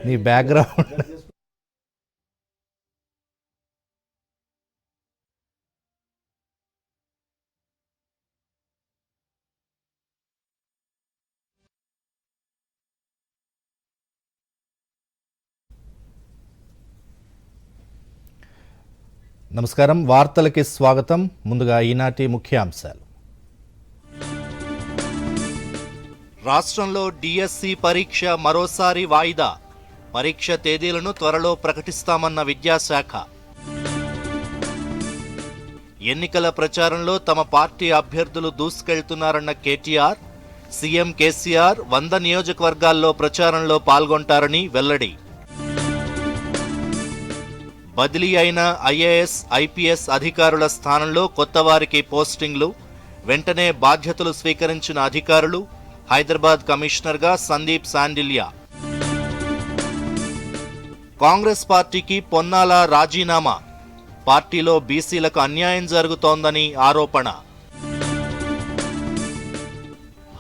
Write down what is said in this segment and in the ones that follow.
నీ బ్యాక్గ్రౌండ్. నమస్కారం, వార్తలకి స్వాగతం. ముందుగా ఈనాటి ముఖ్యాంశాలు. రాష్ట్రంలో డిఎస్సి పరీక్ష మరోసారి వాయిదా. పరీక్ష తేదీలను త్వరలో ప్రకటిస్తామన్న విద్యాశాఖ. ఎన్నికల ప్రచారంలో తమ పార్టీ అభ్యర్థులు దూసుకెళ్తున్నారన్న కేటీఆర్. సీఎం కేసీఆర్ 100 నియోజకవర్గాల్లో ప్రచారంలో పాల్గొంటారని వెల్లడి. బదిలీ అయిన ఐఏఎస్, ఐపీఎస్ అధికారుల స్థానంలో కొత్త వారికి పోస్టింగ్లు. వెంటనే బాధ్యతలు స్వీకరించిన అధికారులు. హైదరాబాద్ కమిషనర్గా సందీప్ శాండిల్యా. కాంగ్రెస్ పార్టీకి పొన్నాల రాజీనామా. పార్టీలో బీసీలకు అన్యాయం జరుగుతోందని ఆరోపణ.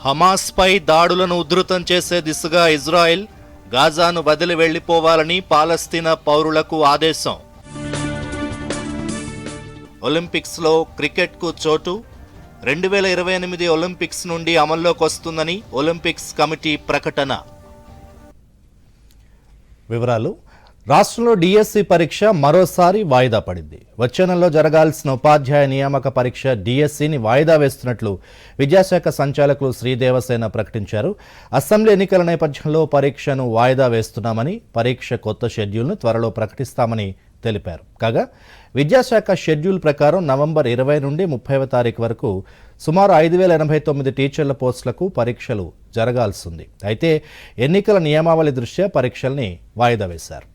హమాస్పై దాడులను ఉధృతం చేసే దిశగా ఇజ్రాయెల్. గాజాను వదిలి వెళ్లిపోవాలని పాలస్తీనా పౌరులకు ఆదేశం. ఒలింపిక్స్లో క్రికెట్కు చోటు. 2028 ఒలింపిక్స్ నుండి అమల్లోకి వస్తుందని ఒలింపిక్స్ కమిటీ ప్రకటన. వివరాలు. రాష్ట్రంలో డిఎస్సి పరీక్ష మరోసారి వాయిదా పడింది. వచ్చే నెలలో జరగాల్సిన ఉపాధ్యాయ నియామక పరీక్ష డిఎస్సిని వాయిదా వేస్తున్నట్లు విద్యాశాఖ సంచాలకులు శ్రీదేవసేన ప్రకటించారు. అసెంబ్లీ ఎన్నికల నేపథ్యంలో పరీక్షను వాయిదా వేస్తున్నామని, పరీక్ష కొత్త షెడ్యూల్ను త్వరలో ప్రకటిస్తామని తెలిపారు. కాగా విద్యాశాఖ షెడ్యూల్ ప్రకారం నవంబర్ 20 నుండి 30వ తారీఖు వరకు సుమారు 5089 టీచర్ల పోస్టులకు పరీక్షలు జరగాల్సింది. అయితే ఎన్నికల నియమావళి దృష్ట్యా పరీక్షల్ని వాయిదా వేశారు.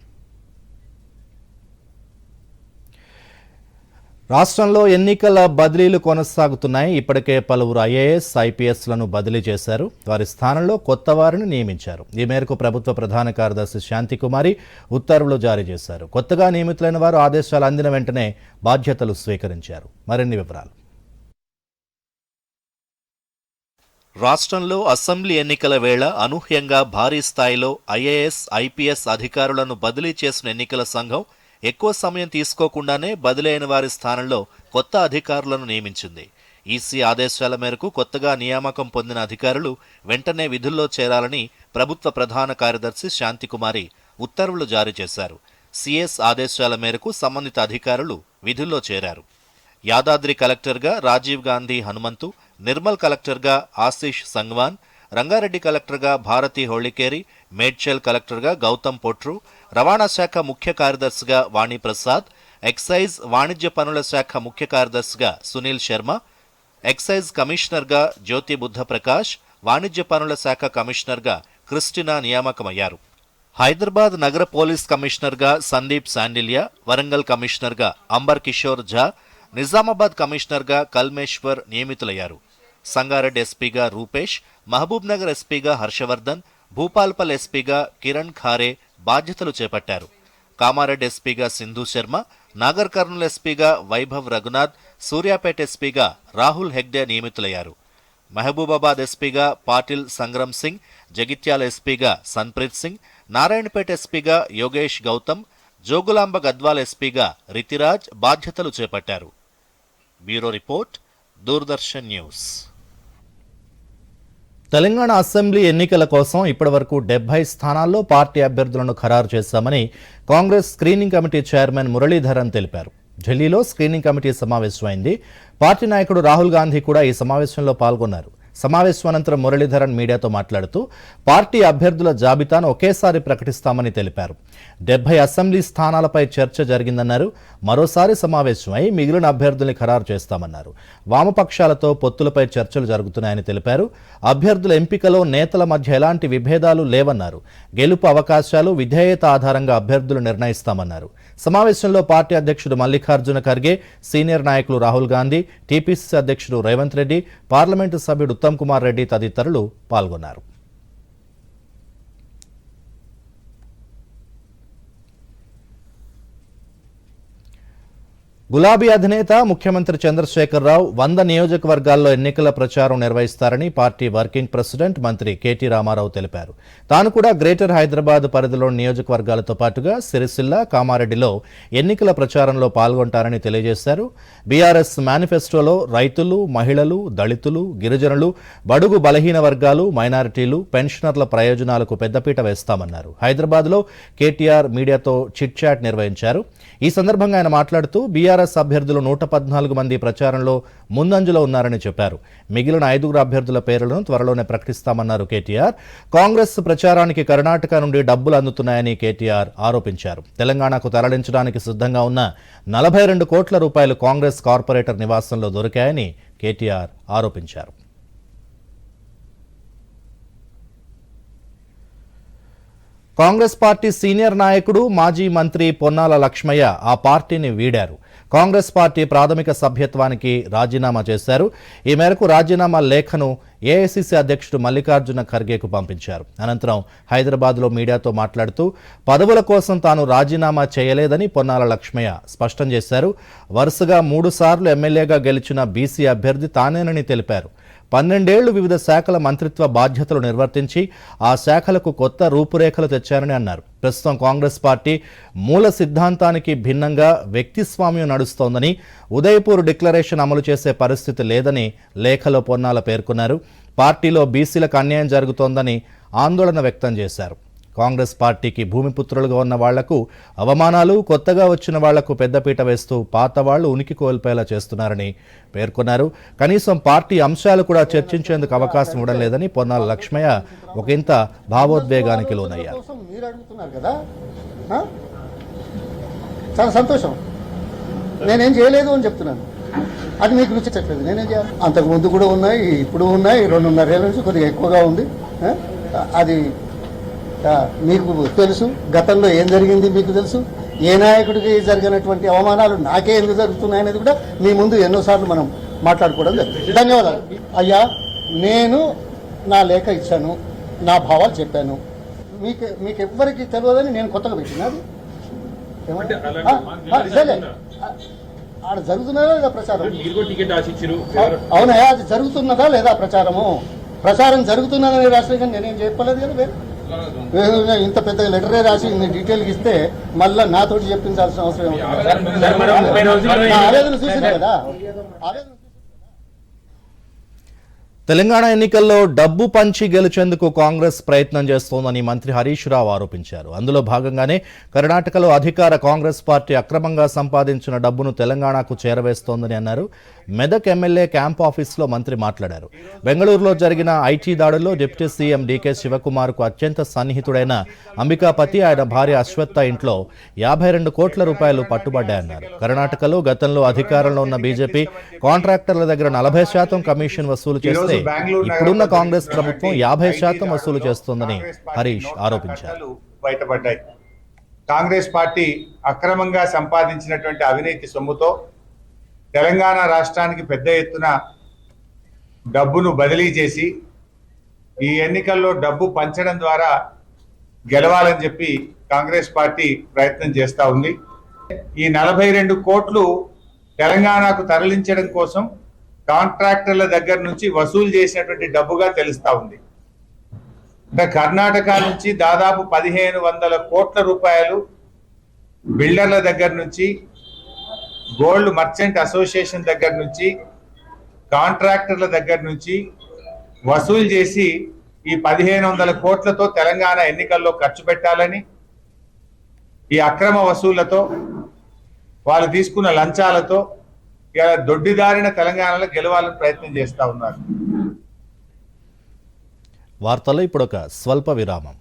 రాష్ట్రంలో ఎన్నికల బదిలీలు కొనసాగుతున్నాయి. ఇప్పటికే పలువురు ఐఏఎస్, ఐపీఎస్లను బదిలీ చేశారు. వారి స్థానంలో కొత్త వారిని నియమించారు. ఈ మేరకు ప్రభుత్వ ప్రధాన కార్యదర్శి శాంతికుమారి ఉత్తర్వులు జారీ చేశారు. కొత్తగా నియమితులైన వారు ఆదేశాలు అందిన వెంటనే బాధ్యతలు స్వీకరించారు. మరిన్ని వివరాలు. రాష్ట్రంలో అసెంబ్లీ ఎన్నికల వేళ అనూహ్యంగా భారీ స్థాయిలో ఐఏఎస్, ఐపీఎస్ అధికారులను బదిలీ చేసిన ఎన్నికల సంఘం ఎక్కువ సమయం తీసుకోకుండానే బదిలీ అయిన వారి స్థానంలో కొత్త అధికారులను నియమించింది. ఈసీ ఆదేశాల మేరకు కొత్తగా నియామకం పొందిన అధికారులు వెంటనే విధుల్లో చేరాలని ప్రభుత్వ ప్రధాన కార్యదర్శి శాంతికుమారి ఉత్తర్వులు జారీ చేశారు. సిఎస్ ఆదేశాల మేరకు సంబంధిత అధికారులు విధుల్లో చేరారు. యాదాద్రి కలెక్టర్గా రాజీవ్ గాంధీ హనుమంతు, నిర్మల్ కలెక్టర్గా ఆశీష్ సంగ్వాన్, రంగారెడ్డి కలెక్టర్గా భారతి హోళికేరి, మేడ్చల్ కలెక్టర్గా గౌతమ్ పొట్రు, రవాణా శాఖ ముఖ్య కార్యదర్శిగా వాణిప్రసాద్, ఎక్సైజ్ వాణిజ్య పనుల శాఖ ముఖ్య కార్యదర్శిగా సునీల్ శర్మ, ఎక్సైజ్ కమిషనర్గా జ్యోతి బుద్ధ ప్రకాష్, వాణిజ్య పనుల శాఖ కమిషనర్గా క్రిస్టినా నియామకమయ్యారు. హైదరాబాద్ నగర పోలీస్ కమిషనర్గా సందీప్ శాండిల్యా, వరంగల్ కమిషనర్గా అంబర్ కిషోర్ ఝా, నిజామాబాద్ కమిషనర్గా కల్మేశ్వర్ నియమితులయ్యారు. సంగారెడ్డి ఎస్పీగా రూపేష్, మహబూబ్ నగర్ ఎస్పీగా హర్షవర్ధన్, భూపాల్పల్ ఎస్పీగా కిరణ్ ఖారే బాధ్యతలు చేపట్టారు. కామారెడ్డి ఎస్పీగా సింధు శర్మ, నాగర్ కర్నూల్ ఎస్పీగా వైభవ్ రఘునాథ్, సూర్యాపేట ఎస్పీగా రాహుల్ హెగ్డే నియమితులయ్యారు. మహబూబాబాద్ ఎస్పీగా పాటిల్ సంగ్రమ్ సింగ్, జగిత్యాల ఎస్పీగా సన్ప్రీత్ సింగ్, నారాయణపేట ఎస్పీగా యోగేష్ గౌతమ్, జోగులాంబ గద్వాల్ ఎస్పీగా రితిరాజ్ బాధ్యతలు చేపట్టారు. Bureau report, Doordarshan news. Telangana assembly ఎన్నికల కోసం ఇప్పటివరకు 70 స్థానాల్లో పార్టీ అభ్యర్థులను ఖరారు చేశామని Congress screening committee chairman Muraleedharan తెలిపారు. ఢిల్లీలో స్క్రీనింగ్ కమిటీ సమావేశమైంది. పార్టీ నాయకుడు రాహుల్ గాంధీ కూడా ఈ సమావేశంలో పాల్గొన్నారు. సమావేశం అనంతరం మురళీధరన్ మీడియాతో మాట్లాడుతూ పార్టీ అభ్యర్థుల జాబితాను ఒకేసారి ప్రకటిస్తామని తెలిపారు. 70 అసెంబ్లీ స్థానాలపై చర్చ జరిగిందన్నారు. మరోసారి సమావేశమై మిగిలిన అభ్యర్థుల్ని ఖరారు చేస్తామన్నారు. వామపక్షాలతో పొత్తులపై చర్చలు జరుగుతున్నాయని తెలిపారు. అభ్యర్థుల ఎంపికలో నేతల మధ్య ఎలాంటి విభేదాలు లేవన్నారు. గెలుపు అవకాశాలు, విధేయత ఆధారంగా అభ్యర్థులు నిర్ణయిస్తామన్నారు. సమావేశంలో పార్టీ అధ్యక్షుడు మల్లికార్జున ఖర్గే, సీనియర్ నాయకులు రాహుల్ గాంధీ, టీపీసీసీ అధ్యక్షుడు రేవంత్ రెడ్డి, పార్లమెంటు సభ్యుడు ఉత్తమ్ కుమార్ రెడ్డి తదితరులు పాల్గొన్నారు. గులాబీ అధినేత ముఖ్యమంత్రి చంద్రశేఖరరావు 100 నియోజకవర్గాల్లో ఎన్నికల ప్రచారం నిర్వహిస్తారని పార్టీ వర్కింగ్ ప్రెసిడెంట్ మంత్రి కేటీ రామారావు తెలిపారు. తాను కూడా గ్రేటర్ హైదరాబాద్ పరిధిలోని నియోజకవర్గాలతో పాటుగా సిరిసిల్ల, కామారెడ్డిలో ఎన్నికల ప్రచారంలో పాల్గొంటారని తెలియజేశారు. బీఆర్ఎస్ మేనిఫెస్టోలో రైతులు, మహిళలు, దళితులు, గిరిజనులు, బడుగు బలహీన వర్గాలు, మైనారిటీలు, పెన్షనర్ల ప్రయోజనాలకు పెద్దపీట వేస్తామన్నారు. హైదరాబాద్లో కేటీఆర్ మీడియాతో చిట్ చాట్ నిర్వహించారు. ఈ సందర్భంగా ఆయన మాట్లాడుతూ బీఆర్ఎస్ అభ్యర్థులు 114 మంది ప్రచారంలో ముందంజలో ఉన్నారని చెప్పారు. మిగిలిన 5 అభ్యర్థుల పేర్లను త్వరలోనే ప్రకటిస్తామన్నారు కేటీఆర్. కాంగ్రెస్ ప్రచారానికి కర్ణాటక నుండి డబ్బులు అందుతున్నాయని కేటీఆర్ ఆరోపించారు. తెలంగాణకు తరలించడానికి సిద్ధంగా ఉన్న 42 కోట్ల రూపాయలు కాంగ్రెస్ కార్పొరేటర్ నివాసంలో దొరికాయని కేటీఆర్ ఆరోపించారు. కాంగ్రెస్ పార్టీ సీనియర్ నాయకుడు మాజీ మంత్రి పొన్నాల లక్ష్మయ్య ఆ పార్టీని వీడారు. కాంగ్రెస్ పార్టీ ప్రాథమిక సభ్యత్వానికి రాజీనామా చేశారు. ఈ మేరకు రాజీనామా లేఖను ఏఐసీసీ అధ్యక్షుడు మల్లికార్జున ఖర్గేకు పంపించారు. అనంతరం హైదరాబాద్లో మీడియాతో మాట్లాడుతూ పదవుల కోసం తాను రాజీనామా చేయలేదని పొన్నాల లక్ష్మయ్య స్పష్టం చేశారు. వరుసగా 3 సార్లు ఎమ్మెల్యేగా గెలిచిన బీసీ అభ్యర్థి తానేనని తెలిపారు. 12 ఏళ్లు వివిధ శాఖల మంత్రిత్వ బాధ్యతలు నిర్వర్తించి ఆ శాఖలకు కొత్త రూపురేఖలు తెచ్చారని అన్నారు. ప్రస్తుతం కాంగ్రెస్ పార్టీ మూల సిద్ధాంతానికి భిన్నంగా వ్యక్తిస్వామ్యం నడుస్తోందని, ఉదయపూర్ డిక్లరేషన్ అమలు చేసే పరిస్థితి లేదని లేఖలో పొన్నాల పేర్కొన్నారు. పార్టీలో బీసీలకు అన్యాయం జరుగుతోందని ఆందోళన వ్యక్తం చేశారు. కాంగ్రెస్ పార్టీకి భూమిపుత్రులుగా ఉన్న వాళ్లకు అవమానాలు, కొత్తగా వచ్చిన వాళ్లకు పెద్దపీట వేస్తూ పాత వాళ్లు ఉనికి కోల్పోయేలా చేస్తున్నారని పేర్కొన్నారు. కనీసం పార్టీ అంశాలు కూడా చర్చించేందుకు అవకాశం ఇవ్వడం లేదని పొన్నాల లక్ష్మయ్య ఒకంత భావోద్వేగానికి లోనయ్యారు. చాలా సంతోషం. నేనేం చేయలేదు అని చెప్తున్నాను. అది మీకు రుచించట్లేదు. నేనేం చేయాలి? అంతకు ముందు కూడా ఉన్నాయి, ఇప్పుడు ఉన్నాయి. 2.5 ఏళ్ళ నుంచి కొద్దిగా ఎక్కువగా ఉంది. అది మీకు తెలుసు. గతంలో ఏం జరిగింది మీకు తెలుసు. ఏ నాయకుడికి జరిగినటువంటి అవమానాలు నాకే ఎందుకు జరుగుతున్నాయనేది కూడా మీ ముందు ఎన్నోసార్లు మనం మాట్లాడుకోవడం జరిగింది. ధన్యవాదాలు. అయ్యా, నేను నా లేఖ ఇచ్చాను, నా భావాలు చెప్పాను. మీకు ఎవ్వరికి తెలియదని నేను కొత్తగా పెట్టినది ఆడ జరుగుతున్నదా లేదా ప్రచారం? అవునయా, అది జరుగుతున్నదా లేదా ప్రచారము? ప్రచారం జరుగుతున్నదని రాష్ట్రీయంగా నేనేం చెప్పలేదు కదా. ఇంత పెద్ద లెటరే రాసి ఇన్ని డీటెయిల్కి ఇస్తే మళ్ళీ నాతోటి చెప్పించాల్సిన అవసరం ఆవేదన చూసింది కదా. తెలంగాణ ఎన్నికల్లో డబ్బు పంచి గెలిచేందుకు కాంగ్రెస్ ప్రయత్నం చేస్తోందని మంత్రి హరీష్ రావు ఆరోపించారు. అందులో భాగంగానే కర్ణాటకలో అధికార కాంగ్రెస్ పార్టీ అక్రమంగా సంపాదించిన డబ్బును తెలంగాణకు చేరవేస్తోందని అన్నారు. మెదక్ ఎమ్మెల్యే క్యాంప్ ఆఫీసులో మంత్రి మాట్లాడారు. బెంగళూరులో జరిగిన ఐటీ దాడుల్లో డిప్యూటీ సీఎం డీకే శివకుమార్కు అత్యంత సన్నిహితుడైన అంబికాపతి, ఆయన భార్య అశ్వత్థ ఇంట్లో 52 కోట్ల రూపాయలు పట్టుబడ్డాయన్నారు. కర్ణాటకలో గతంలో అధికారంలో ఉన్న బీజేపీ కాంట్రాక్టర్ల దగ్గర 40% కమిషన్ వసూలు చేస్తే ఇప్పుడున్న కాంగ్రెస్ ప్రభుత్వం 50% వసూలు చేస్తోందని హరీష్ ఆరోపించారు. బయటపడ్డాయి. కాంగ్రెస్ పార్టీ అక్రమంగా సంపాదించినటువంటి అవినీతి సొమ్ముతో తెలంగాణ రాష్ట్రానికి పెద్ద ఎత్తున డబ్బును బదిలీ చేసి ఈ ఎన్నికల్లో డబ్బు పంచడం ద్వారా గెలవాలని చెప్పి కాంగ్రెస్ పార్టీ ప్రయత్నం చేస్తూ ఉంది. ఈ 42 కోట్లు తెలంగాణకు తరలించడం కోసం కాంట్రాక్టర్ల దగ్గర నుంచి వసూలు చేసినటువంటి డబ్బుగా తెలుస్తా ఉంది. అంటే కర్ణాటక నుంచి దాదాపు 1500 కోట్ల రూపాయలు బిల్డర్ల దగ్గర నుంచి, గోల్డ్ మర్చెంట్ అసోసియేషన్ దగ్గర నుంచి, కాంట్రాక్టర్ల దగ్గర నుంచి వసూలు చేసి ఈ 1500 కోట్లతో తెలంగాణ ఎన్నికల్లో ఖర్చు పెట్టాలని, ఈ అక్రమ వసూళ్లతో, వాళ్ళు తీసుకున్న లంచాలతో ఇలా దొడ్డిదారిన తెలంగాణలో గెలవాలని ప్రయత్నం చేస్తా ఉన్నారు. వార్తల్లో ఇప్పుడు ఒక స్వల్ప విరామం.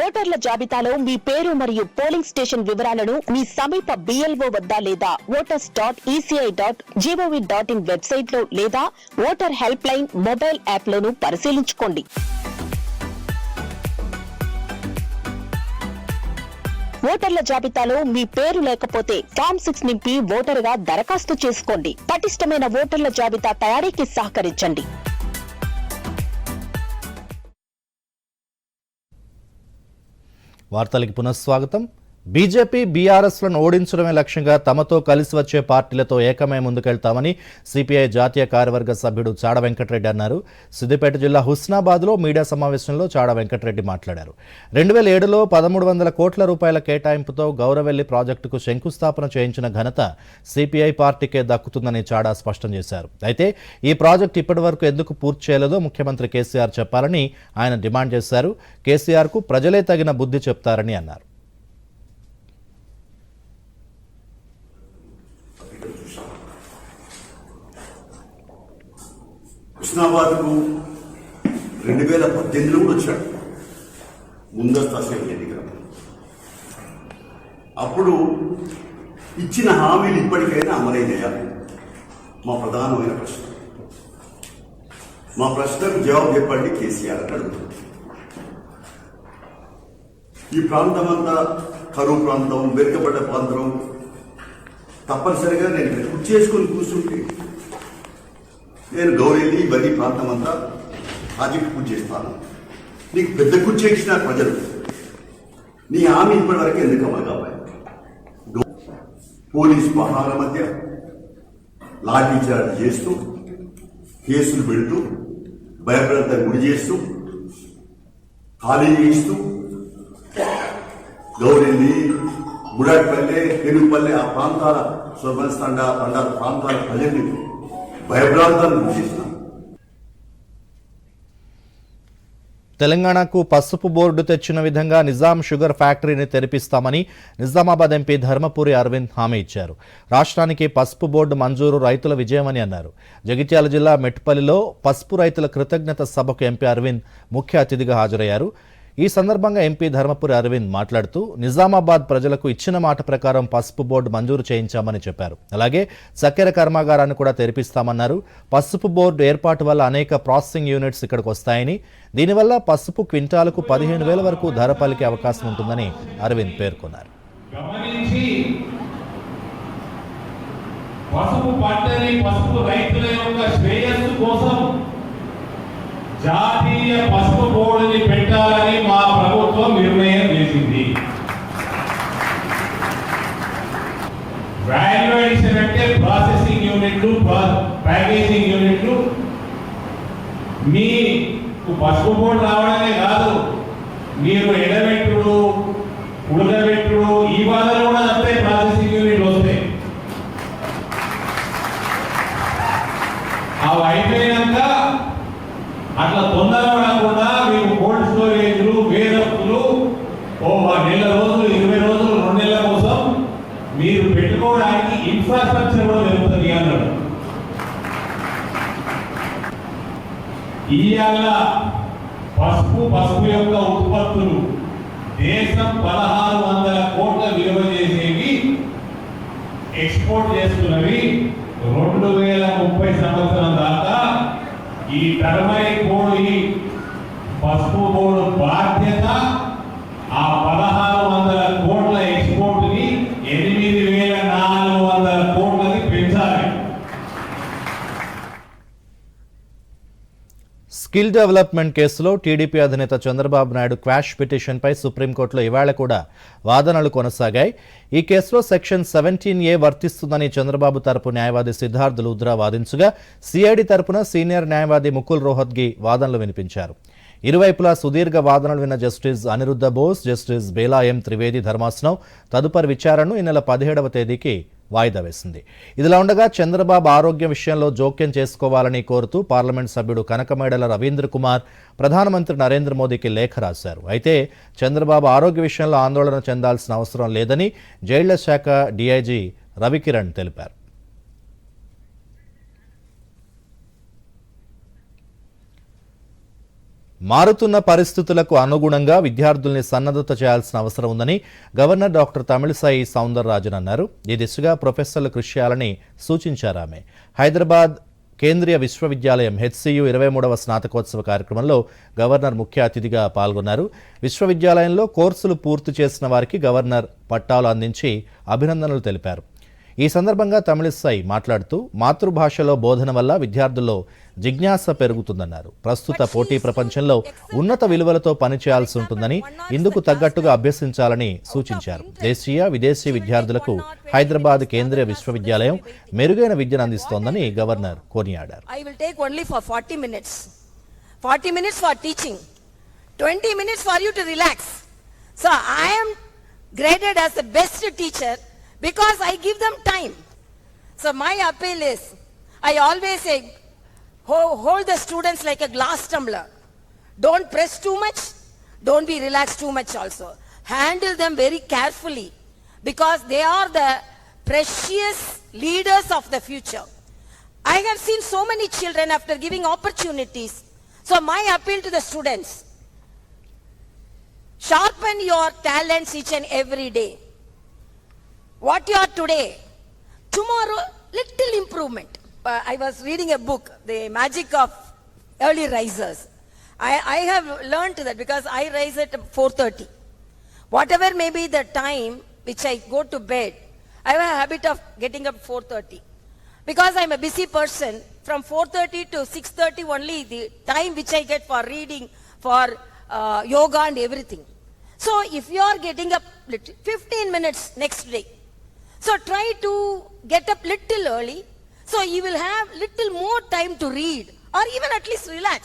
ఓటర్ల జాబితాలో మీ పేరు మరియు పోలింగ్ స్టేషన్ వివరాలను మీ సమీప BLO వద్ద లేదా voters.eci.gov.in వెబ్సైట్ లో లేదా voter helpline mobile app లోను పరిశీలించుకోండి. ఓటర్ల జాబితాలో మీ పేరు లేకపోతే ఫామ్ 6 నింపి ఓటరుగా దరఖాస్తు చేసుకోండి. పటిష్టమైన ఓటర్ల జాబితా తయారీకి సహకరించండి. వార్తలకి పునఃస్వాగతం. బీజేపీ బీఆర్ఎస్లను ఓడించడమే లక్ష్యంగా తమతో కలిసి వచ్చే పార్టీలతో ఏకమై ముందుకెళ్తామని సిపిఐ జాతీయ కార్యవర్గ సభ్యుడు చాడ వెంకటరెడ్డి అన్నారు. సిద్దిపేట జిల్లా హుస్నాబాద్లో మీడియా సమావేశంలో చాడ వెంకటరెడ్డి మాట్లాడారు. 2007లో 1300 కోట్ల రూపాయల కేటాయింపుతో గౌరవెల్లి ప్రాజెక్టుకు శంకుస్థాపన చేయించిన ఘనత సిపిఐ పార్టీకే దక్కుతుందని చాడా స్పష్టం చేశారు. అయితే ఈ ప్రాజెక్టు ఇప్పటి వరకు ఎందుకు పూర్తి చేయలేదో ముఖ్యమంత్రి కేసీఆర్ చెప్పాలని ఆయన డిమాండ్ చేశారు. కేసీఆర్కు ప్రజలే తగిన బుద్ధి చెప్తారని అన్నారు. హుస్నాబాద్కు 2018లో కూడా వచ్చాడు ముందస్తు అసెంబ్లీ ఎన్నికల. అప్పుడు ఇచ్చిన హామీలు ఇప్పటికైనా అమలైనయా మా ప్రధానమైన ప్రశ్న. మా ప్రశ్నకు జవాబు చెప్పండి కేసీఆర్ అని అడుగుతుంది. ఈ ప్రాంతం అంతా కరువు ప్రాంతం, వెనుకబడ్డ ప్రాంతం. తప్పనిసరిగా నేను గుర్తు చేసుకొని కూర్చుంటే నేను గౌరవెల్లి ఇవన్నీ ప్రాంతం అంతా ప్రాజెక్టు పూర్తి చేస్తాను. నీకు పెద్ద కుర్చీ ఇచ్చిన ప్రజలు నీ హామీ ఇప్పటి వరకు ఎందుకు అమలు కావాలి? పోలీసు పహాల మధ్య లాఠీ చార్జ్ చేస్తూ, కేసులు పెడుతూ, భయప్రాంతం గురి చేస్తూ, ఖాళీ చేస్తూ, గౌరెల్లి, ముడాటిపల్లె, తెలుగుపల్లె ఆ ప్రాంతాల సర్పంచ్ తండాల ప్రాంతాల ప్రజల్ని భయభ్రాంతాలను గురి చేసినాం. తెలంగాణకు పసుపు బోర్డు తెచ్చిన విధంగా నిజాం షుగర్ ఫ్యాక్టరీని తెరిపిస్తామని నిజామాబాద్ ఎంపీ ధర్మపురి అరవింద్ హామీ ఇచ్చారు. రాష్ట్రానికి పసుపు బోర్డు మంజూరు రైతుల విజయమని అన్నారు. జగిత్యాల జిల్లా మెట్పల్లిలో పసుపు రైతుల కృతజ్ఞత సభకు ఎంపీ అరవింద్ ముఖ్య అతిథిగా హాజరయ్యారు. ఈ సందర్భంగా ఎంపీ ధర్మపురి అరవింద్ మాట్లాడుతూ నిజామాబాద్ ప్రజలకు ఇచ్చిన మాట ప్రకారం పసుపు బోర్డు మంజూరు చేయించామని చెప్పారు. అలాగే చక్కెర కర్మాగారాన్ని కూడా తెరిపిస్తామన్నారు. పసుపు బోర్డు ఏర్పాటు వల్ల అనేక ప్రాసెసింగ్ యూనిట్స్ ఇక్కడికి వస్తాయని, దీనివల్ల పసుపు క్వింటాలకు 15,000 వరకు ధర పలికే అవకాశం ఉంటుందని అరవింద్ పేర్కొన్నారు. పసుపు పంటని, పసుపు రైతుల యొక్క శ్రేయస్సు కోసం జాతీయ పసుపు బోర్డుని పెట్టాలని మా ప్రభుత్వం నిర్ణయం చేసింది. వాల్యూ అడిషన్ అంటే ప్రాసెసింగ్ యూనిట్లు, ప్యాకేజింగ్ యూనిట్లు. మీకు పసుపు బోర్డు రావడమే కాదు, మీరు ఎడబెట్టుడు, ఉడకబెట్టుడు ఈ బాధలు కూడా అంతే ప్రాసెసింగ్ యూనిట్లు వస్తాయి. అవి అయిపోయినాక అట్లా తొందరపడకుండా మీకు కోల్డ్ స్టోరేజ్లు, వేరప్పులు నెల రోజులు, 20 రోజులు, 2 నెలల కోసం మీరు పెట్టుకోవడానికి ఇన్ఫ్రాస్ట్రక్చర్ కూడా జరుగుతుంది అన్నాడు. ఇవాళ పసుపు యొక్క ఉత్పత్తులు దేశం 1,600 కోట్ల విలువ చేసేవి ఎక్స్పోర్ట్ చేస్తున్నవి. 2030 సంవత్సరం దాకా ఈ టర్మరిక్ బోర్డు, ఈ పసుపు బోర్డు బాధ్యత ఆ 1,600 కోట్ల ఎక్స్పోర్ట్ ని 8,400 కోట్లకి పెంచాలి. స్కిల్ డెవలప్మెంట్ కేసులో టీడీపీ అధినేత చంద్రబాబు నాయుడు క్వాష్ పిటిషన్పై సుప్రీంకోర్టులో ఇవాళ కూడా వాదనలు కొనసాగాయి. ఈ కేసులో సెక్షన్ 17A వర్తిస్తుందని చంద్రబాబు తరపు న్యాయవాది సిద్ధార్థ్ లూథ్రా వాదించగా, సిఐడి తరపున సీనియర్ న్యాయవాది ముకుల్ రోహత్గి వాదనలు వినిపించారు. ఇరువైపులా సుదీర్ఘ వాదనలు విన్న జస్టిస్ అనిరుద్ధ బోస్, జస్టిస్ బేలా ఎం త్రివేది ధర్మాసనం తదుపరి విచారణను ఈ నెల 17వ తేదీకి వాయిదా వేసింది. ఇదిలా ఉండగా చంద్రబాబు ఆరోగ్య విషయంలో జోక్యం చేసుకోవాలని కోరుతూ పార్లమెంట్ సభ్యుడు కనకమేడల రవీంద్ర కుమార్ ప్రధానమంత్రి నరేంద్ర మోదీకి లేఖ రాశారు. అయితే చంద్రబాబు ఆరోగ్య విషయంలో ఆందోళన చెందాల్సిన అవసరం లేదని జైళ్ల శాఖ డీఐజీ రవికిరణ్ తెలిపారు. మారుతున్న పరిస్థితులకు అనుగుణంగా విద్యార్థుల్ని సన్నద్ధత చేయాల్సిన అవసరం ఉందని గవర్నర్ డాక్టర్ తమిళిసై సౌందరరాజన్ అన్నారు. ఈ దిశగా ప్రొఫెసర్లు కృషి చేయాలని సూచించారు ఆమె. హైదరాబాద్ కేంద్రీయ విశ్వవిద్యాలయం HCU 23వ స్నాతకోత్సవ కార్యక్రమంలో గవర్నర్ ముఖ్య అతిథిగా పాల్గొన్నారు. విశ్వవిద్యాలయంలో కోర్సులు పూర్తి చేసిన వారికి గవర్నర్ పట్టాలు అందించి అభినందనలు తెలిపారు. ఈ సందర్భంగా తమిళిసై మాట్లాడుతూ మాతృభాషలో బోధన వల్ల విద్యార్థుల్లో జిజ్ఞాస పెరుగుతుందన్నారు. ప్రస్తుత పోటీ ప్రపంచంలో ఉన్నత విలువలతో పనిచేయాల్సి ఉంటుందని, ఇందుకు తగ్గట్టుగా అభ్యసించాలని సూచించారు. దేశీయ విదేశీ విద్యార్థులకు హైదరాబాద్ కేంద్రీయ విశ్వవిద్యాలయం మెరుగైన విద్యను అందిస్తోందని గవర్నర్ కొనియాడారు. I will take only for 40 minutes. 40 minutes for teaching. 20 minutes for you to relax. So I am graded as the best teacher because I give them time. So my appeal is, I always say, hold the students like a glass tumbler. Don't press too much. Don't be relaxed too much also. Handle them very carefully because they are the precious leaders of the future. I have seen so many children after giving opportunities. So my appeal to the students, sharpen your talents each and every day. What you are today, tomorrow, little improvement. I was reading a book, The Magic of Early Risers. I have learned that because I rise at 4:30. Whatever may be the time which I go to bed, I have a habit of getting up 4:30. Because I'm a busy person, from 4:30 to 6:30 only the time which I get for reading, for yoga and everything. So if you are getting up 15 minutes next day, so try to get up little early, so you will have little more time to read or even at least relax.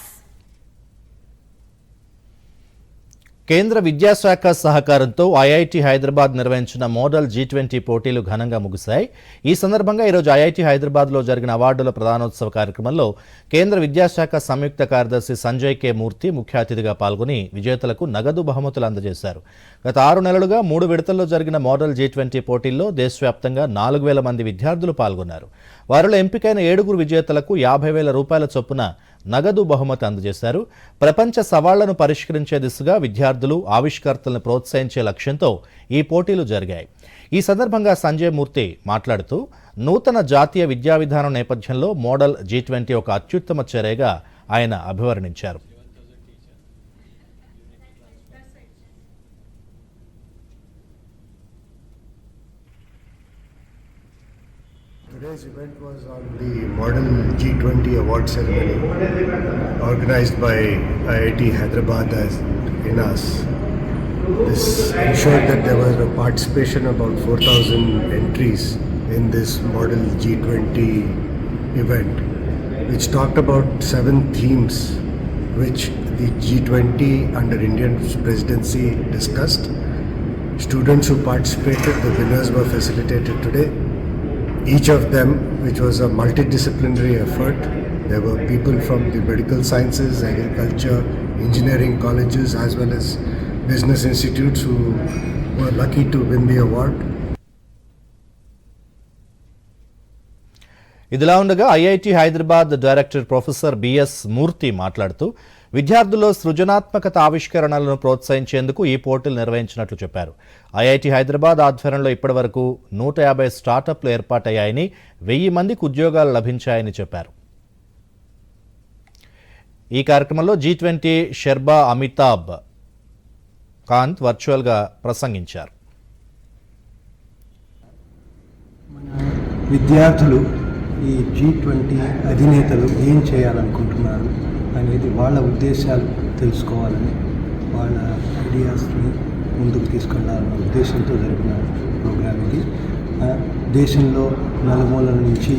కేంద్ర విద్యాశాఖ సహకారంతో IIT Hyderabad నిర్వహించిన model G20 పోటీలు ఘనంగా ముగిశాయి. ఈ సందర్భంగా ఈరోజు ఐఐటి హైదరాబాద్లో జరిగిన అవార్డుల ప్రదానోత్సవ కార్యక్రమంలో కేంద్ర విద్యాశాఖ సంయుక్త కార్యదర్శి సంజయ్ కే మూర్తి ముఖ్య అతిథిగా పాల్గొని విజేతలకు నగదు బహుమతులు అందజేశారు. గత 6 నెలలుగా 3 విడతల్లో జరిగిన మోడల్ G20 పోటీల్లో దేశవ్యాప్తంగా 4,000 మంది విద్యార్థులు పాల్గొన్నారు. వారిలో ఎంపికైన 7 విజేతలకు 50,000 రూపాయల చొప్పున నగదు బహుమతి అందజేశారు. ప్రపంచ సవాళ్లను పరిష్కరించే దిశగా విద్యార్థులు, ఆవిష్కర్తలను ప్రోత్సహించే లక్ష్యంతో ఈ పోటీలు జరిగాయి. ఈ సందర్భంగా సంజయ్ మూర్తి మాట్లాడుతూ నూతన జాతీయ విద్యా విధానం నేపథ్యంలో మోడల్ G20 ఒక అత్యుత్తమ చర్యగా ఆయన అభివర్ణించారు. Today's event was on the Model G20 award ceremony organized by IIT Hyderabad as INAS. This ensured that there was a participation about 4,000 entries in this Model G20 event, which talked about 7 themes which the G20 under Indian presidency discussed. Students who participated, the winners were facilitated today. Each of them, which was a multidisciplinary effort, there were people from the medical sciences, agriculture, engineering colleges as well as business institutes who were lucky to win the award. ఇదిలా ఉండగా IIT Hyderabad director professor B S Murthy మాట్లాడుతూ విద్యార్థుల్లో సృజనాత్మకత ఆవిష్కరణలను ప్రోత్సహించేందుకు ఈ పోటీలు నిర్వహించినట్లు చెప్పారు. ఐఐటి హైదరాబాద్ ఆధ్వర్యంలో ఇప్పటివరకు 150 స్టార్టప్లు ఏర్పాటయ్యాయని, 1000 మందికి ఉద్యోగాలు లభించాయని చెప్పారు. ఈ కార్యక్రమంలో G20 షెర్బా అమితాబ్ కాంత్ వర్చువల్గా ప్రసంగించారు. విద్యార్థులు ఈ G20 అధినేతలు ఏం చేయాలనుకుంటున్నారు అనేది వాళ్ళ ఉద్దేశాలు తెలుసుకోవాలని, వాళ్ళ ఐడియాస్ని ముందుకు తీసుకెళ్లాలన్న ఉద్దేశంతో జరిపిన ప్రోగ్రాం ఇది. దేశంలో నలుమూలల నుంచి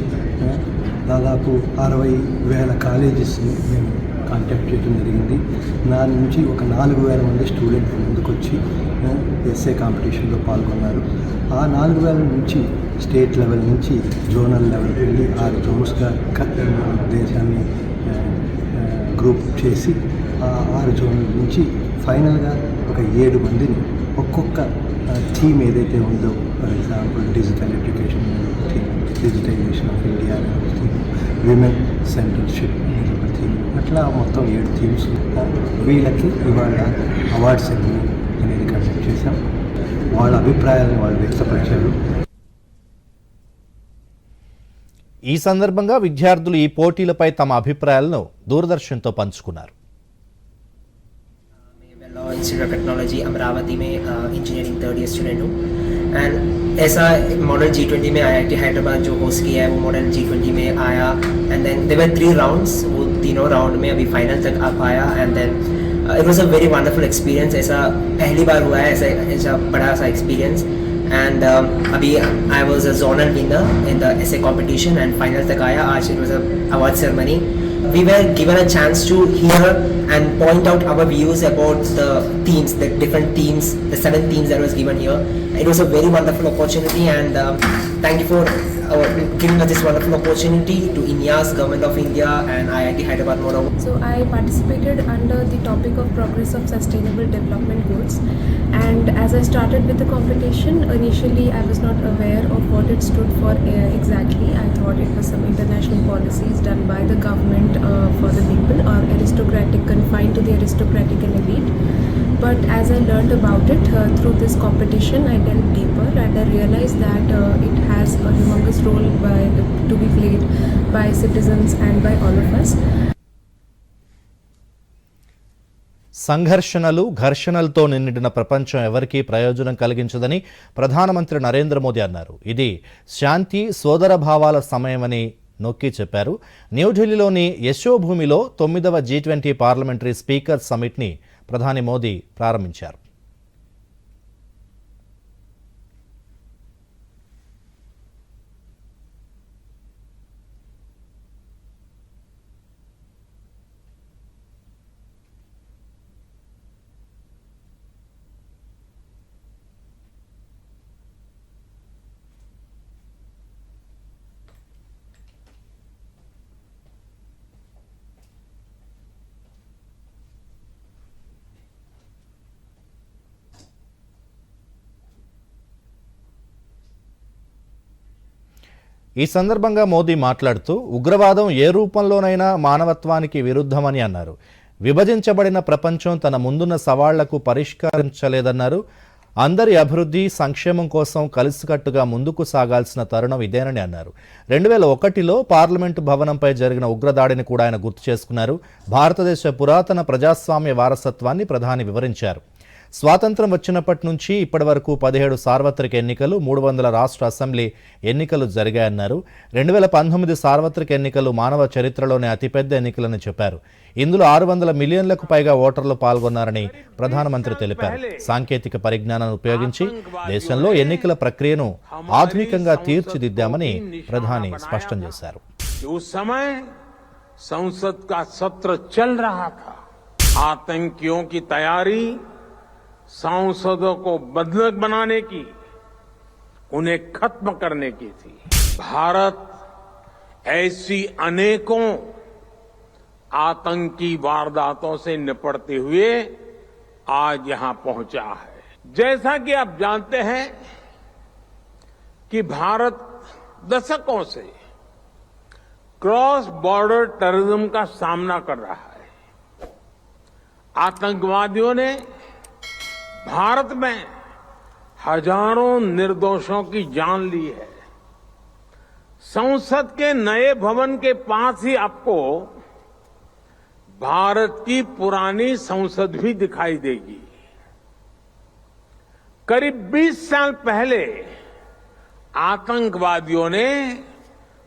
దాదాపు 60,000 కాలేజెస్ని మేము కాంటాక్ట్ చేయడం జరిగింది. నా నుంచి ఒక 4,000 మంది స్టూడెంట్స్ ముందుకొచ్చి ఎస్ఏ కాంపిటీషన్లో పాల్గొన్నారు. ఆ 4,000 నుంచి స్టేట్ లెవెల్ నుంచి జోనల్ లెవెల్కి వెళ్ళి 6 జోన్స్గా దేశాన్ని గ్రూప్ చేసి ఆ 6 జోన్ల నుంచి ఫైనల్గా ఒక 7 మందిని ఒక్కొక్క థీమ్ ఏదైతే ఉందో, for example digital education theme, digitisation of India theme, women సెంటర్షిప్ ఒక థీమ్, అట్లా మొత్తం 7 థీమ్స్ వీళ్ళకి ఇవాళ అవార్డ్ సెరమనీ అనేది కండక్ట్ చేశాం. వాళ్ళ అభిప్రాయాలను వాళ్ళు వ్యక్తపరిచారు. ఈ సందర్భంగా విద్యార్థులు ఈ పోటీలపై తమ అభిప్రాయాలను దూరదర్శన్తో పంచుకున్నారు. मैं law institute of technology Amravati में इंजीनियरिंग 3rd ईयर स्टूडेंट हूँ एंड ऐसा मॉडल G20 में IIT हैदराबाद जो होस्ट किया है वो मॉडल G20 में आया and then there were 3 rounds, वो तीनों राउंड में अभी फाइनल तक आ पाया and then it was a very wonderful experience. ऐसा पहली बार हुआ है ऐसा बड़ा सा एक्सपीरियंस एंड अभी I was a zonal winner in the ऐसे कॉम्पिटिशन एंड फाइनल तक आया। आज it was a award ceremony. We were given a chance to hear and point out our views about the themes, the different themes, the 7 themes that was given here. It was a very wonderful opportunity and thank you for giving us this wonderful opportunity to INEAS, Government of India and IIT Hyderabad Model. So I participated under the topic of progress of sustainable development goals, and as I started with the competition, initially I was not aware of what it stood for exactly. I thought it was some international policies done by the government for the people, or aristocratic, confined to the aristocratic and elite. But as I learned about it through this competition, I delved deeper and I realized that it has a humongous role to be played by citizens and by all of us. సంఘర్షణలు ఘర్షణలతో నిండిన ప్రపంచం ఎవరికీ ప్రయోజనం కలిగించదని ప్రధానమంత్రి నరేంద్ర మోదీ అన్నారు. ఇది శాంతి సోదర భావాల సమయమని నొక్కి చెప్పారు. న్యూఢిల్లీలోని యశోభూమిలో 9వ G20 పార్లమెంటరీ స్పీకర్ సమిట్ని ప్రధాని మోదీ ప్రారంభించారు. ఈ సందర్భంగా మోదీ మాట్లాడుతూ ఉగ్రవాదం ఏ రూపంలోనైనా మానవత్వానికి విరుద్ధమని అన్నారు. విభజించబడిన ప్రపంచం తన ముందున్న సవాళ్లకు పరిష్కరించలేదన్నారు. అందరి అభివృద్ధి సంక్షేమం కోసం కలిసికట్టుగా ముందుకు సాగాల్సిన తరుణం ఇదేనని అన్నారు. 2001లో పార్లమెంటు భవనంపై జరిగిన ఉగ్రదాడిని కూడా ఆయన గుర్తు చేసుకున్నారు. భారతదేశ పురాతన ప్రజాస్వామ్య వారసత్వాన్ని ప్రధాని వివరించారు. స్వాతంత్రం వచ్చినప్పటి నుంచి ఇప్పటి వరకు 17 సార్వత్రిక ఎన్నికలు, 300 రాష్ట్ర అసెంబ్లీ ఎన్నికలు జరిగాయన్నారు. 2019 సార్వత్రిక ఎన్నికలు మానవ చరిత్రలోనే అతిపెద్ద ఎన్నికలని చెప్పారు. ఇందులో 600 మిలియన్లకు పైగా ఓటర్లు పాల్గొన్నారని ప్రధానమంత్రి తెలిపారు. సాంకేతిక పరిజ్ఞానాన్ని ఉపయోగించి దేశంలో ఎన్నికల ప్రక్రియను ఆధునికంగా తీర్చిదిద్దామని ప్రధాని స్పష్టం చేశారు. संसद का सत्र चल रहा था, आतंकियों की तैयारी सांसदों को बदनक बनाने की, उन्हें खत्म करने की थी। भारत ऐसी अनेकों आतंकी वारदातों से निपटते हुए आज यहां पहुंचा है। जैसा कि आप जानते हैं कि भारत दशकों से क्रॉस बॉर्डर टेररिज्म का सामना कर रहा है। आतंकवादियों ने भारत में हजारों निर्दोषों की जान ली है। संसद के नए भवन के पास ही आपको भारत की पुरानी संसद भी दिखाई देगी। करीब 20 साल पहले आतंकवादियों ने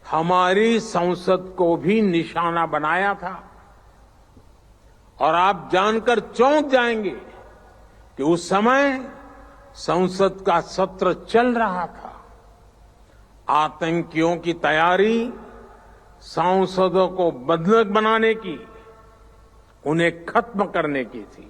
हमारी संसद को भी निशाना बनाया था और आप जानकर चौंक जाएंगे कि उस समय संसद का सत्र चल रहा था। आतंकियों की तैयारी सांसदों को बदनक बनाने की, उन्हें खत्म करने की थी।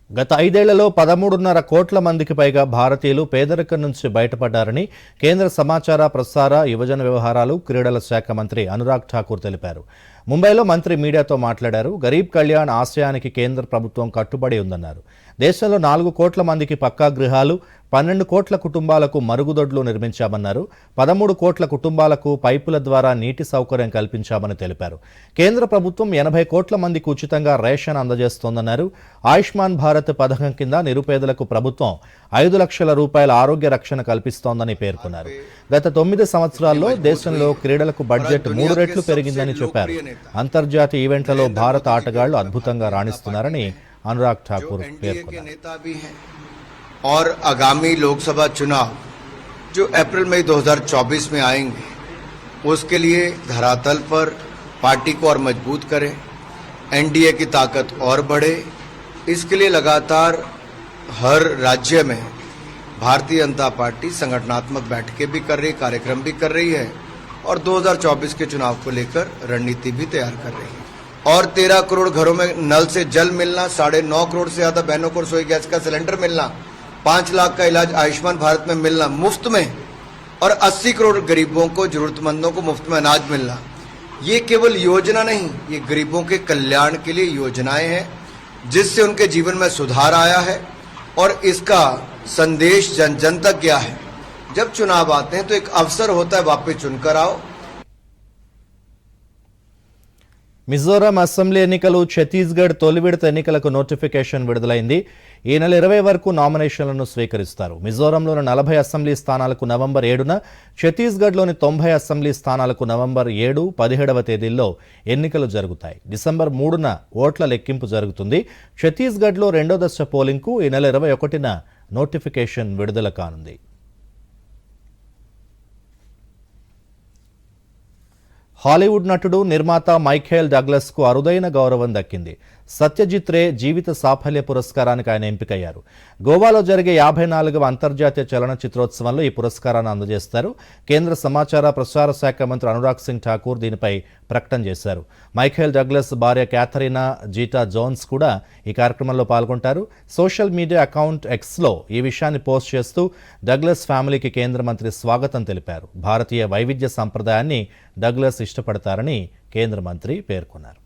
గత 5 ఏళ్లలో 13.5 కోట్ల మందికి పైగా భారతీయులు పేదరికం నుంచి బయటపడ్డారని కేంద్ర సమాచార ప్రసార యువజన వ్యవహారాలు క్రీడల శాఖ మంత్రి అనురాగ్ ఠాకూర్ తెలిపారు. ముంబైలో మంత్రి మీడియాతో మాట్లాడారు. గరీబ్ కళ్యాణ్ ఆశయానికి కేంద్ర ప్రభుత్వం కట్టుబడి ఉందన్నారు. దేశంలో 4 కోట్ల మందికి పక్కా గృహాలు, 12 కోట్ల కుటుంబాలకు మరుగుదొడ్లు నిర్మించామన్నారు. 13 కోట్ల కుటుంబాలకు పైపుల ద్వారా నీటి సౌకర్యం కల్పించామని తెలిపారు. కేంద్ర ప్రభుత్వం 80 కోట్ల మందికి ఉచితంగా రేషన్ అందజేస్తోందన్నారు. ఆయుష్మాన్ భారత్ పథకం కింద నిరుపేదలకు ప్రభుత్వం 5 లక్షల రూపాయల ఆరోగ్య రక్షణ కల్పిస్తోందని పేర్కొన్నారు. గత 9 సంవత్సరాల్లో దేశంలో క్రీడలకు బడ్జెట్ 3 రెట్లు పెరిగిందని చెప్పారు. అంతర్జాతీయ ఈవెంట్లలో భారత ఆటగాళ్లు అద్భుతంగా రాణిస్తున్నారని అనురాగ్ ఠాకూర్ एनडीए के పేర్కొన్నారు. नेता भी हैं और आगामी लोकसभा चुनाव जो अप्रैल मई 2024 में आएंगे उसके लिए धरातल पर पार्टी को और मजबूत करें, एनडीए की ताकत और बढ़े। इसके लिए लगातार हर राज्य में भारतीय जनता पार्टी संगठनात्मक बैठकें भी कर रही, कार्यक्रम भी कर रही है और 2024 के चुनाव को लेकर रणनीति भी तैयार कर रही है। और 13 करोड़ घरों में नल से जल मिलना, 9.5 करोड़ से ज्यादा बहनों को रसोई गैस का सिलेंडर मिलना, 5 लाख का इलाज आयुष्मान भारत में मिलना मुफ्त में और 80 करोड़ गरीबों को, जरूरतमंदों को मुफ्त में अनाज मिलना, ये केवल योजना नहीं, ये गरीबों के कल्याण के लिए योजनाएं हैं जिससे उनके जीवन में सुधार आया है। और इसका संदेश जन जन तक गया है। जब चुनाव आते हैं तो एक अवसर होता है वापस चुनकर आओ। మిజోరాం అసెంబ్లీ ఎన్నికలు, ఛత్తీస్గఢ్ తొలి విడత ఎన్నికలకు నోటిఫికేషన్ విడుదలైంది. ఈ నెల 20 వరకు నామినేషన్లను స్వీకరిస్తారు. మిజోరాంలోని 40 అసెంబ్లీ స్థానాలకు నవంబర్ 7న, ఛత్తీస్గఢ్లోని 90 అసెంబ్లీ స్థానాలకు నవంబర్ 7, 17వ తేదీల్లో ఎన్నికలు జరుగుతాయి. డిసెంబర్ 3న ఓట్ల లెక్కింపు జరుగుతుంది. ఛత్తీస్గఢ్లో రెండో దశ పోలింగ్కు ఈ నెల 21న నోటిఫికేషన్ విడుదల కానుంది. హాలీవుడ్ నటుడు, నిర్మాత మైఖేల్ డగ్లస్కు అరుదైన గౌరవం దక్కింది. సత్యజిత్ రే జీవిత సాఫల్య పురస్కారానికి ఆయన ఎంపికయ్యారు. గోవాలో జరిగే 54వ అంతర్జాతీయ చలనచిత్రోత్సవంలో ఈ పురస్కారాన్ని అందజేస్తారు. కేంద్ర సమాచార ప్రసార శాఖ మంత్రి అనురాగ్ సింగ్ ఠాకూర్ దీనిపై ప్రకటన చేశారు. మైఖేల్ డగ్లస్ భార్య క్యాథరీనా జీటా జోన్స్ కూడా ఈ కార్యక్రమంలో పాల్గొంటారు. సోషల్ మీడియా అకౌంట్ ఎక్స్లో ఈ విషయాన్ని పోస్ట్ చేస్తూ డగ్లస్ ఫ్యామిలీకి కేంద్ర మంత్రి స్వాగతం తెలిపారు. భారతీయ వైవిధ్య సంప్రదాయాన్ని డగ్లస్ ఇష్టపడతారని కేంద్ర మంత్రి పేర్కొన్నారు.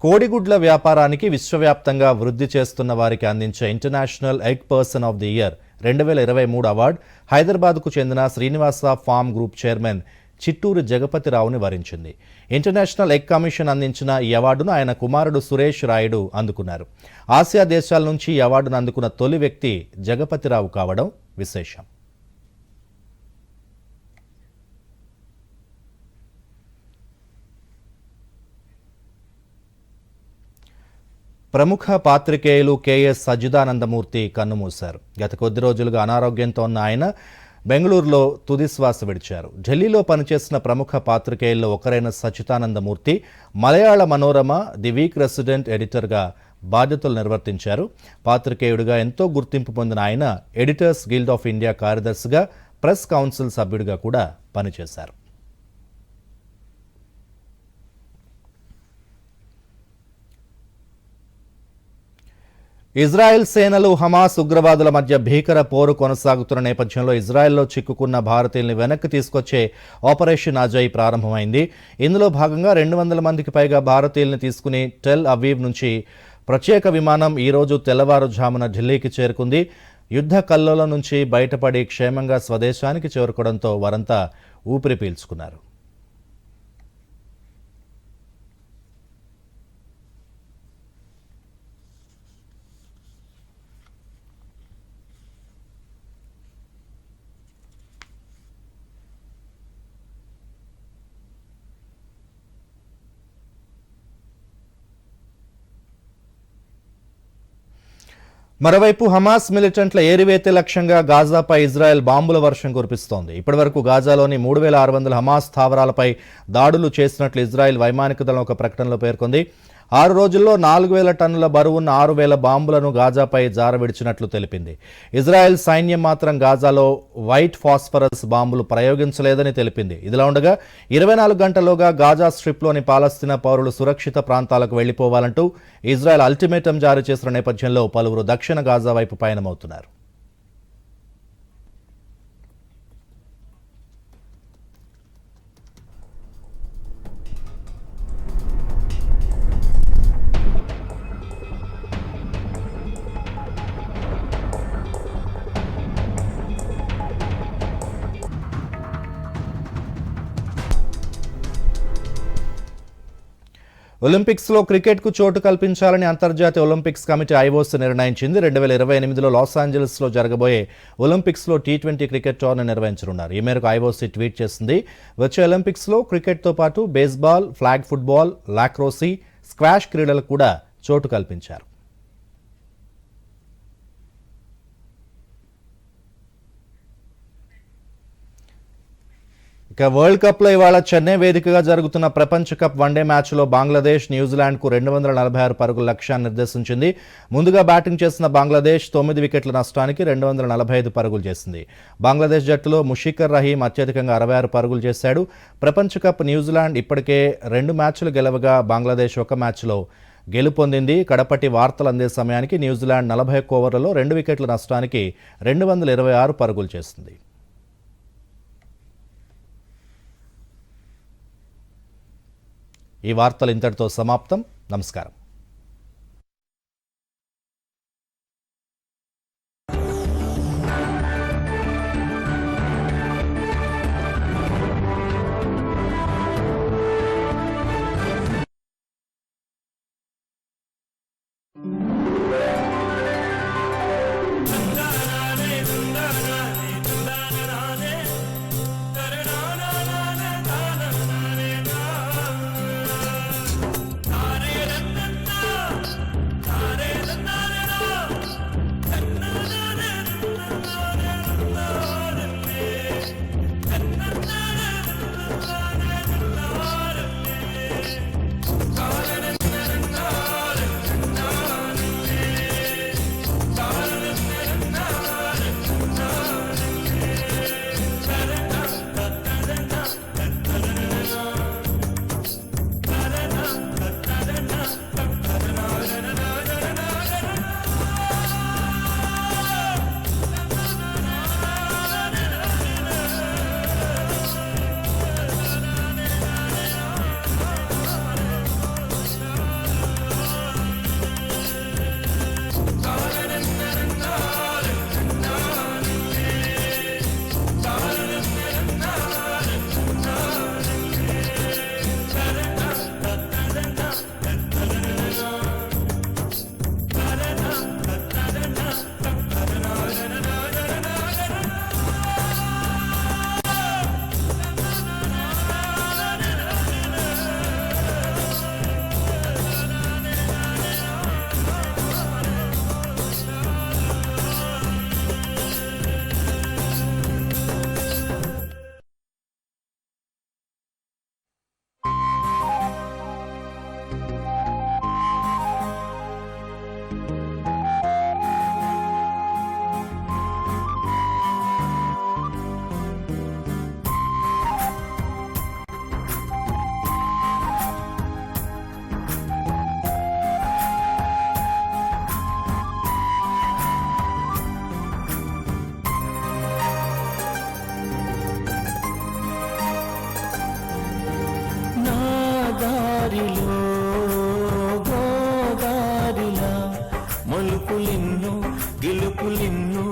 కోడిగుడ్ల వ్యాపారానికి విశ్వవ్యాప్తంగా వృద్ధి చేస్తున్న వారికి అందించే international egg person of the year 2023 award హైదరాబాద్కు చెందిన Srinivasa farm group chairman Chitturu జగపతిరావుని వరించింది. ఇంటర్నేషనల్ ఎగ్ కమిషన్ అందించిన ఈ అవార్డును ఆయన కుమారుడు సురేష్ రాయుడు అందుకున్నారు. ఆసియా దేశాల నుంచి ఈ అవార్డును అందుకున్న తొలి వ్యక్తి జగపతిరావు కావడం విశేషం. ప్రముఖ పాత్రికేయులు కేఎస్ సజ్జిదానందమూర్తి కన్నుమూశారు. గత కొద్ది రోజులుగా అనారోగ్యంతో ఉన్న ఆయన బెంగళూరులో తుదిశ్వాస విడిచారు. ఢిల్లీలో పనిచేసిన ప్రముఖ పాత్రికేయుల్లో ఒకరైన సచ్చిదానందమూర్తి మలయాళ మనోరమ, ది వీక్ రెసిడెంట్ ఎడిటర్గా బాధ్యతలు నిర్వర్తించారు. పాత్రికేయుడిగా ఎంతో గుర్తింపు పొందిన ఆయన ఎడిటర్స్ గిల్డ్ ఆఫ్ ఇండియా కార్యదర్శిగా, ప్రెస్ కౌన్సిల్ సభ్యుడిగా కూడా పనిచేశారు. ఇజ్రాయెల్ సేనలు హమాస్ ఉగ్రవాదుల మధ్య భీకర పోరు కొనసాగుతున్న నేపథ్యంలో ఇజ్రాయెల్లో చిక్కుకున్న భారతీయుల్ని వెనక్కి తీసుకొచ్చే ఆపరేషన్ అజయ్ ప్రారంభమైంది. ఇందులో భాగంగా 200 మందికి పైగా భారతీయుల్ని తీసుకుని టెల్ అవీవ్ నుంచి ప్రత్యేక విమానం ఈరోజు తెల్లవారుజామున ఢిల్లీకి చేరుకుంది. యుద్ధ కల్లోలం నుంచి బయటపడి క్షేమంగా స్వదేశానికి చేరుకోవడంతో వారంతా ఊపిరి పీల్చుకున్నారు. మరోవైపు హమాస్ మిలిటెంట్ల ఏరివేతే లక్ష్యంగా గాజాపై ఇజ్రాయెల్ బాంబుల వర్షం కురిపిస్తోంది. ఇప్పటివరకు గాజాలోని 3600 హమాస్ స్థావరాలపై దాడులు చేసినట్లు ఇజ్రాయెల్ వైమానిక దళం ఒక ప్రకటనలో పేర్కొంది. 6 రోజుల్లో 4000 టన్నుల బరువున్న 6000 బాంబులను గాజాపై జారవిడిచినట్లు తెలిపింది. ఇజ్రాయెల్ సైన్యం మాత్రం గాజాలో వైట్ ఫాస్ఫరస్ బాంబులు ప్రయోగించలేదని తెలిపింది. ఇదిలా ఉండగా 24 గంటల్లోగా గాజా స్ట్రిప్లోని పాలస్తీనా పౌరులు సురక్షిత ప్రాంతాలకు వెళ్లిపోవాలంటూ ఇజ్రాయెల్ అల్టిమేటం జారీ చేసిన నేపథ్యంలో పలువురు దక్షిణ గాజా వైపు పయనమవుతున్నారు. ఒలింపిక్స్లో క్రికెట్కు చోటు కల్పించాలని అంతర్జాతీయ ఒలింపిక్స్ కమిటీ ఐఓసీ నిర్ణయించింది. 2028లో లాస్ ఏంజల్స్లో జరగబోయే ఒలింపిక్స్లో T20 క్రికెట్ టోర్నీ నిర్వహించనున్నారు. ఈ మేరకు ఐఓసీ ట్వీట్ చేసింది. వచ్చే ఒలింపిక్స్లో క్రికెట్తో పాటు బేస్బాల్, ఫ్లాగ్ ఫుట్బాల్, లాక్రోసీ, స్క్వాష్ క్రీడలకు కూడా చోటు కల్పించారు. ఇక వరల్డ్ కప్లో ఇవాళ చెన్నై వేదికగా జరుగుతున్న ప్రపంచ కప్ వన్డే మ్యాచ్లో బంగ్లాదేశ్ న్యూజిలాండ్కు 246 పరుగుల లక్ష్యాన్ని నిర్దేశించింది. ముందుగా బ్యాటింగ్ చేసిన బంగ్లాదేశ్ 9 వికెట్ల నష్టానికి 245 పరుగులు చేసింది. బంగ్లాదేశ్ జట్టులో ముషీకర్ రహీం అత్యధికంగా 66 పరుగులు చేశాడు. ప్రపంచ కప్ న్యూజిలాండ్ ఇప్పటికే 2 మ్యాచ్లు గెలవగా బంగ్లాదేశ్ 1 మ్యాచ్లో గెలుపొందింది. కడపటి వార్తలు అందే సమయానికి న్యూజిలాండ్ 41 ఓవర్లలో 2 వికెట్ల నష్టానికి 226 పరుగులు చేసింది. ఈ వార్తలు ఇంతటితో సమాప్తం. నమస్కారం. గెలుపులిన్ను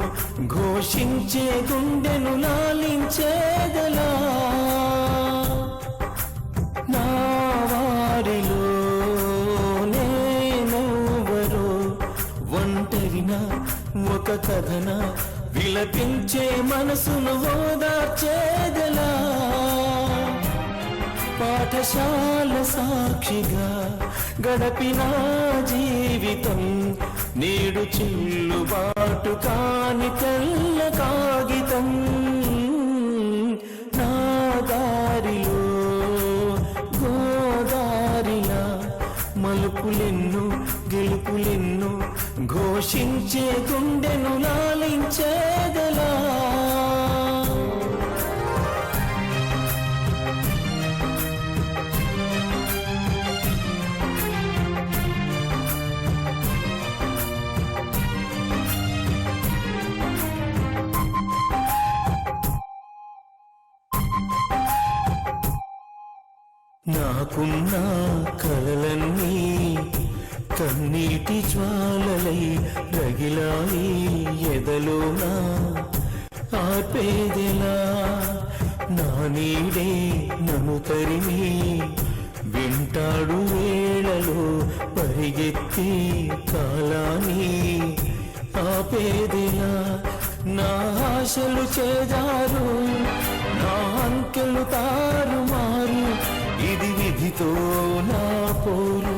ఘోషించే గుండెను లాలించేదలా నా వారిలో నేనెవరో ఒంటరిన ఒక కథన విలపించే మనసును ఓదార్చేదలా పాఠశాల సాక్షిగా గడపిన జీవితం నేడు చెల్లుబాటు కాని తెల్ల కాగితం నా దారిలో గోదారిలా మలుపులెన్ను గెలుపులెన్ను ఘోషించే గుండెను లాలించేదలా నాకున్న కలలన్నీ కన్నీటి జ్వాలలై రగిలాయి ఎదలోనా ఆపేదెలా నా నీడే నన్ను తరిమి వెంట వెంటాడు వేళలో పరిగెత్తి కాలాన్ని ఆపేదిలా నా ఆశలు చేదారు నా అంకెలు తారుమారు ఇది విధితో నా పోరు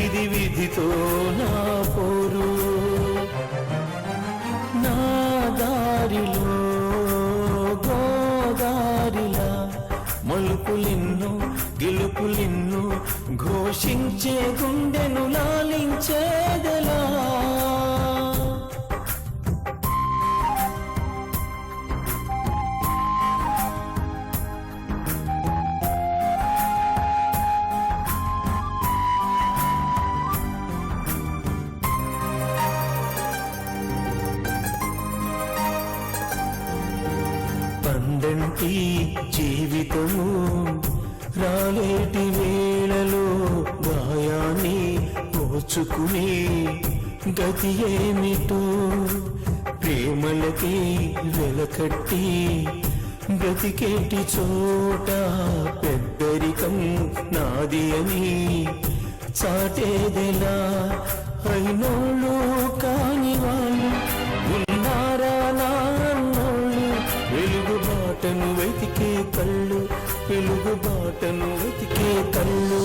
ఇది విధితో నా పోరు నా దారిలో గోదారిలా మలుపులిన్ను గెలుపులిన్ను ఘోషించే గుండెను లాలించేదెలా పండంటి జీవితము రాలేటి వేళలో గాయాన్ని పోచుకుని గతి ఏమిటో ప్రేమలకి వెలకట్టి బ్రతికేటి చోట పెద్దరికం నాది అని చాటేదెలా అయినోళ్ళు కాని వాళ్ళు ఉన్నారా నాన్నోళ్ళు వెలుగు బాటను వెతికే కళ్ళు వెలుగు బాటను వెతికే కళ్ళు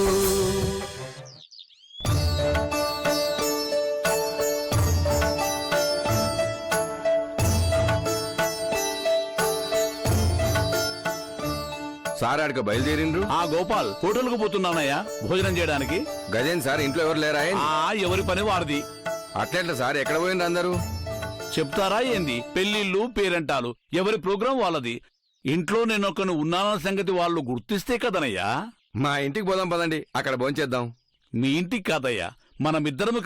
సార్ ఆడికి బయలుదేరిండ్రు ఆ గోపాల్ హోటల్కు పోతున్నానయ్యా భోజనం చేయడానికి. గజేన్ సార్ ఇంట్లో ఎవరు లేరా ఎవరి పని వారిది. అట్లెట్లా సార్ ఎక్కడ పోయిండ్రు అందరూ చెప్తారా ఏంది? పెళ్లిళ్ళు పేరంటాలు ఎవరి ప్రోగ్రాం వాళ్ళది. ఇంట్లో నేనొకను ఉన్నానన్న సంగతి వాళ్ళు గుర్తిస్తే కదనయ్యా. మా ఇంటికి పోదాం పదండి, అక్కడ భోంచేద్దాం. మీ ఇంటికి కాదయ్యా, మనమిద్దరం